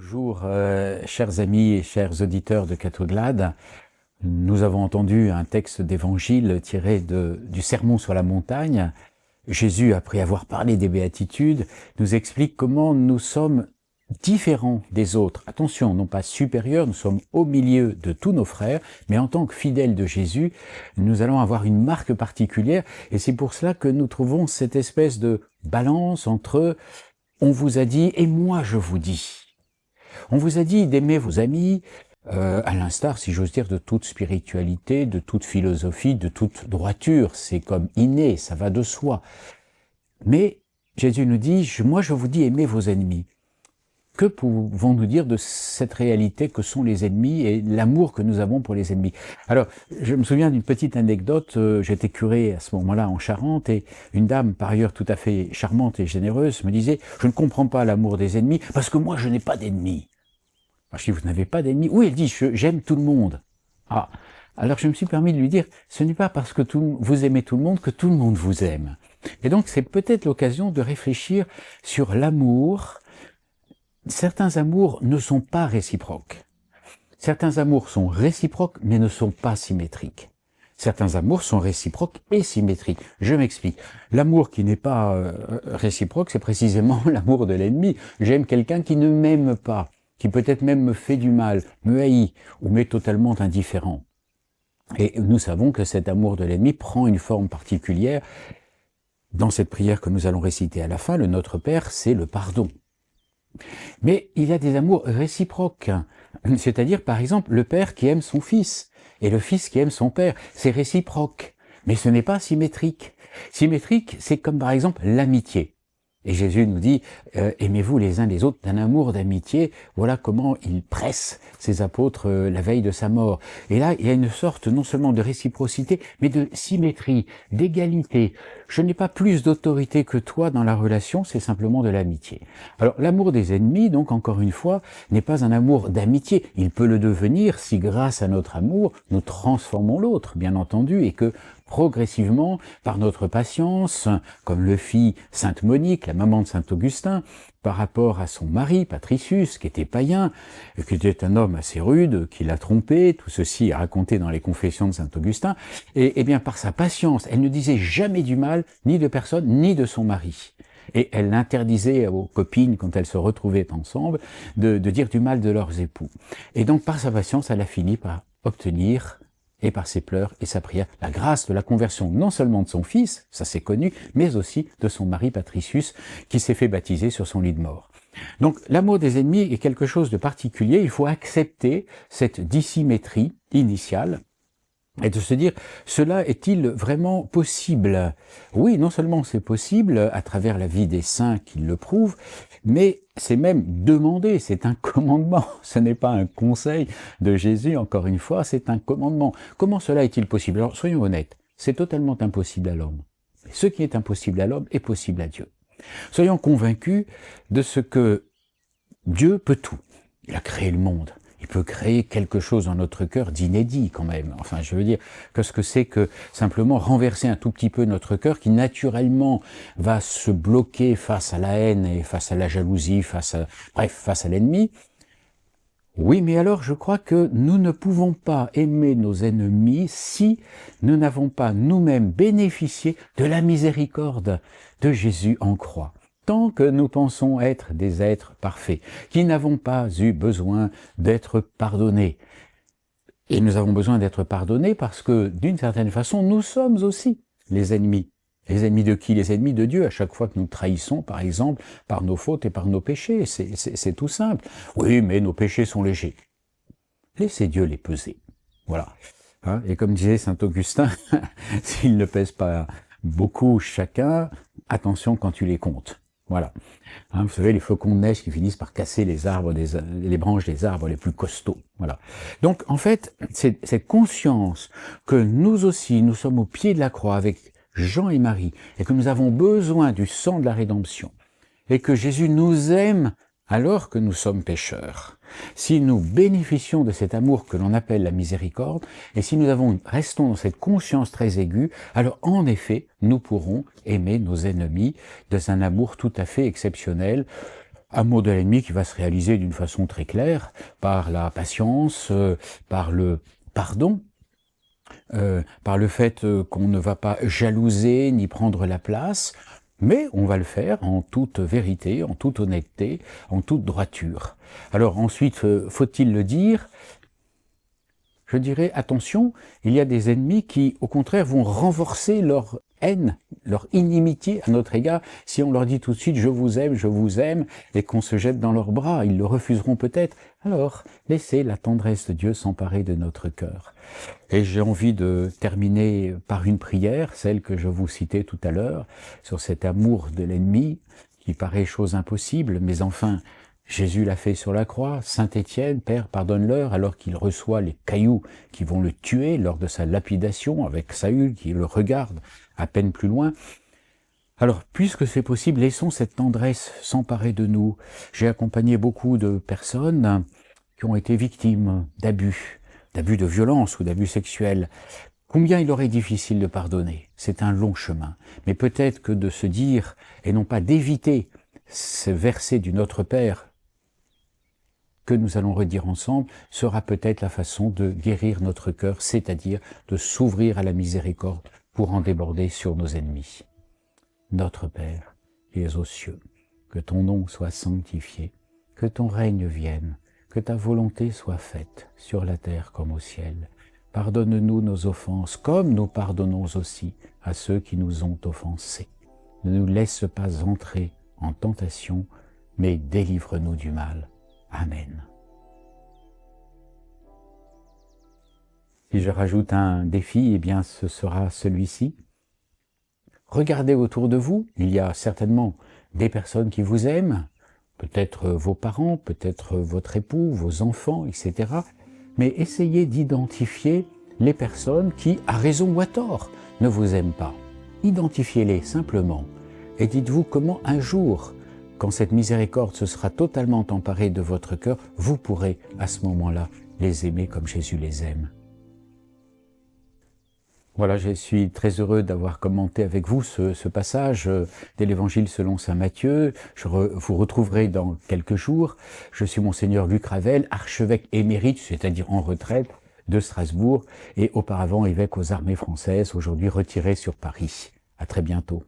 Bonjour, chers amis et chers auditeurs de Cathoglade. Nous avons entendu un texte d'évangile tiré du Sermon sur la montagne. Jésus, après avoir parlé des béatitudes, nous explique comment nous sommes différents des autres. Attention, non pas supérieurs, nous sommes au milieu de tous nos frères, mais en tant que fidèles de Jésus, nous allons avoir une marque particulière, et c'est pour cela que nous trouvons cette espèce de balance entre « on vous a dit et moi je vous dis ». On vous a dit d'aimer vos amis, à l'instar, si j'ose dire, de toute spiritualité, de toute philosophie, de toute droiture. C'est comme inné, ça va de soi. Mais Jésus nous dit, moi je vous dis aimez vos ennemis. Que pouvons-nous dire de cette réalité que sont les ennemis et l'amour que nous avons pour les ennemis? Alors, je me souviens d'une petite anecdote. J'étais curé à ce moment-là en Charente et une dame, par ailleurs tout à fait charmante et généreuse, me disait « Je ne comprends pas l'amour des ennemis parce que moi je n'ai pas d'ennemis. » Je dis « Vous n'avez pas d'ennemis ?» Oui, elle dit « J'aime tout le monde. » Ah, alors je me suis permis de lui dire « Ce n'est pas parce que vous aimez tout le monde que tout le monde vous aime. » Et donc c'est peut-être l'occasion de réfléchir sur l'amour. Certains amours ne sont pas réciproques. Certains amours sont réciproques, mais ne sont pas symétriques. Certains amours sont réciproques et symétriques. Je m'explique. L'amour qui n'est pas réciproque, c'est précisément l'amour de l'ennemi. J'aime quelqu'un qui ne m'aime pas, qui peut-être même me fait du mal, me haït, ou m'est totalement indifférent. Et nous savons que cet amour de l'ennemi prend une forme particulière. Dans cette prière que nous allons réciter à la fin, le Notre Père, c'est le pardon. Mais il y a des amours réciproques, c'est-à-dire par exemple le père qui aime son fils et le fils qui aime son père, c'est réciproque, mais ce n'est pas symétrique. Symétrique, c'est comme par exemple l'amitié. Et Jésus nous dit aimez-vous les uns les autres d'un amour d'amitié. Voilà comment il presse ses apôtres la veille de sa mort. Et là, il y a une sorte non seulement de réciprocité, mais de symétrie, d'égalité. Je n'ai pas plus d'autorité que toi dans la relation, c'est simplement de l'amitié. Alors l'amour des ennemis, donc encore une fois, n'est pas un amour d'amitié. Il peut le devenir si grâce à notre amour, nous transformons l'autre, bien entendu, et que progressivement, par notre patience, comme le fit sainte Monique, la maman de saint Augustin, par rapport à son mari, Patricius, qui était païen, qui était un homme assez rude, qui l'a trompé, tout ceci est raconté dans les confessions de saint Augustin, et bien par sa patience, elle ne disait jamais du mal, ni de personne, ni de son mari. Et elle interdisait aux copines, quand elles se retrouvaient ensemble, de dire du mal de leurs époux. Et donc par sa patience, elle a fini par obtenir, et par ses pleurs et sa prière, la grâce de la conversion non seulement de son fils, ça c'est connu, mais aussi de son mari Patricius, qui s'est fait baptiser sur son lit de mort. Donc l'amour des ennemis est quelque chose de particulier, il faut accepter cette dissymétrie initiale, et de se dire, cela est-il vraiment possible? Oui, non seulement c'est possible à travers la vie des saints qui le prouvent, mais c'est même demandé, c'est un commandement. Ce n'est pas un conseil de Jésus, encore une fois, c'est un commandement. Comment cela est-il possible? Alors soyons honnêtes, c'est totalement impossible à l'homme. Ce qui est impossible à l'homme est possible à Dieu. Soyons convaincus de ce que Dieu peut tout. Il a créé le monde. Il peut créer quelque chose dans notre cœur d'inédit quand même. Enfin, je veux dire, qu'est-ce que c'est que simplement renverser un tout petit peu notre cœur qui naturellement va se bloquer face à la haine et face à la jalousie, face à l'ennemi. Oui, mais alors je crois que nous ne pouvons pas aimer nos ennemis si nous n'avons pas nous-mêmes bénéficié de la miséricorde de Jésus en croix. Tant que nous pensons être des êtres parfaits, qui n'avons pas eu besoin d'être pardonnés. Et nous avons besoin d'être pardonnés parce que, d'une certaine façon, nous sommes aussi les ennemis. Les ennemis de qui? Les ennemis de Dieu, à chaque fois que nous trahissons, par exemple, par nos fautes et par nos péchés. C'est tout simple. Oui, mais nos péchés sont légers. Laissez Dieu les peser. Voilà. Hein? Et comme disait saint Augustin, s'ils ne pèsent pas beaucoup chacun, attention quand tu les comptes. Voilà. Hein, vous savez, les flocons de neige qui finissent par casser les branches des arbres les plus costauds. Voilà. Donc, en fait, c'est cette conscience que nous aussi, nous sommes au pied de la croix avec Jean et Marie, et que nous avons besoin du sang de la rédemption, et que Jésus nous aime alors que nous sommes pécheurs. Si nous bénéficions de cet amour que l'on appelle la miséricorde, et si nous restons dans cette conscience très aiguë, alors en effet, nous pourrons aimer nos ennemis de un amour tout à fait exceptionnel, Amour de l'ennemi qui va se réaliser d'une façon très claire, par la patience, par le pardon, par le fait qu'on ne va pas jalouser ni prendre la place, mais on va le faire en toute vérité, en toute honnêteté, en toute droiture. Alors ensuite, faut-il le dire ? Je dirais, attention, il y a des ennemis qui, au contraire, vont renforcer leur haine, leur inimitié à notre égard. Si on leur dit tout de suite « je vous aime » et qu'on se jette dans leurs bras, ils le refuseront peut-être. Alors, laissez la tendresse de Dieu s'emparer de notre cœur. Et j'ai envie de terminer par une prière, celle que je vous citais tout à l'heure, sur cet amour de l'ennemi, qui paraît chose impossible, mais enfin, Jésus l'a fait sur la croix. Saint Étienne, Père, pardonne-leur, alors qu'il reçoit les cailloux qui vont le tuer lors de sa lapidation, avec Saül qui le regarde à peine plus loin. Alors, puisque c'est possible, laissons cette tendresse s'emparer de nous. J'ai accompagné beaucoup de personnes qui ont été victimes d'abus de violence ou d'abus sexuels. Combien il aurait difficile de pardonner. C'est un long chemin. Mais peut-être que de se dire, et non pas d'éviter ce verset du Notre Père, que nous allons redire ensemble, sera peut-être la façon de guérir notre cœur, c'est-à-dire de s'ouvrir à la miséricorde pour en déborder sur nos ennemis. Notre Père, qui es aux cieux, que ton nom soit sanctifié, que ton règne vienne, que ta volonté soit faite, sur la terre comme au ciel. Pardonne-nous nos offenses, comme nous pardonnons aussi à ceux qui nous ont offensés. Ne nous laisse pas entrer en tentation, mais délivre-nous du mal. Amen. Si je rajoute un défi, eh bien ce sera celui-ci. Regardez autour de vous, il y a certainement des personnes qui vous aiment, peut-être vos parents, peut-être votre époux, vos enfants, etc. Mais essayez d'identifier les personnes qui, à raison ou à tort, ne vous aiment pas. Identifiez-les simplement et dites-vous comment un jour, quand cette miséricorde se sera totalement emparée de votre cœur, vous pourrez à ce moment-là les aimer comme Jésus les aime. Voilà, je suis très heureux d'avoir commenté avec vous ce passage de l'Évangile selon saint Matthieu. Vous retrouverez dans quelques jours. Je suis Monseigneur Luc Ravel, archevêque émérite, c'est-à-dire en retraite, de Strasbourg, et auparavant évêque aux armées françaises, aujourd'hui retiré sur Paris. À très bientôt.